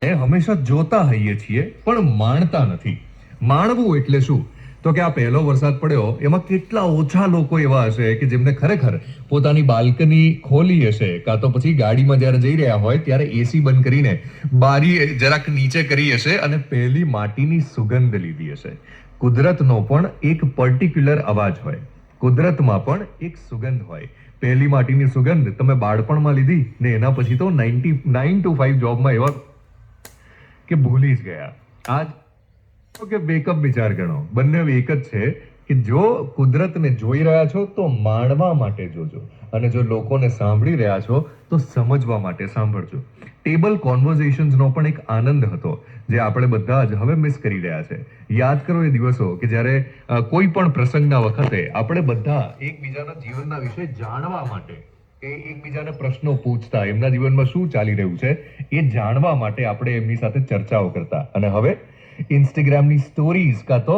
એ હંમેશા જોતા હોઈએ છીએ પણ માણતા નથી. માણવું એટલે શું? તો કે આ પહેલો વરસાદ પડ્યો એમાં કેટલા ઓછા લોકો એવા હશે કે જેમને ખરેખર પોતાની બાલ્કની ખોલી હશે, કાં તો પછી ગાડીમાં જ્યારે જઈ રહ્યા હોય ત્યારે એસી બંધ કરીને બારી જરાક નીચે કરી હશે અને પહેલી માટીની સુગંધ લીધી હશે. કુદરતનો પણ એક પર્ટિક્યુલર અવાજ હોય, કુદરતમાં પણ એક સુગંધ હોય. પહેલી માટીની સુગંધ તમે બાળપણમાં લીધી ને એના પછી તો 9 to 5 જોબમાં એવા કે ભૂલી જ ગયા. આજ તો કે બેકઅપ વિચાર ગણો, બંને એક જ છે કે જો કુદરતને જોઈ રહ્યા છો તો માણવા માટે જોજો, અને જો લોકોને સાંભળી રહ્યા છો તો સમજવા માટે સાંભળજો. ટેબલ કોન્વર્ઝેશન્સનો પણ એક આનંદ હતો જે આપણે બધા જ હવે મિસ કરી રહ્યા છે. યાદ કરો એ દિવસો કે જ્યારે કોઈ પણ પ્રસંગના વખતે આપણે બધા એકબીજાના જીવનના વિશે જાણવા માટે કે એકબીજાને પ્રશ્નો પૂછતા, એમના જીવનમાં શું ચાલી રહ્યું છે એ જાણવા માટે આપણે એમની સાથે ચર્ચાઓ કરતા. અને હવે ઇન્સ્ટાગ્રામની સ્ટોરીઝ કાં તો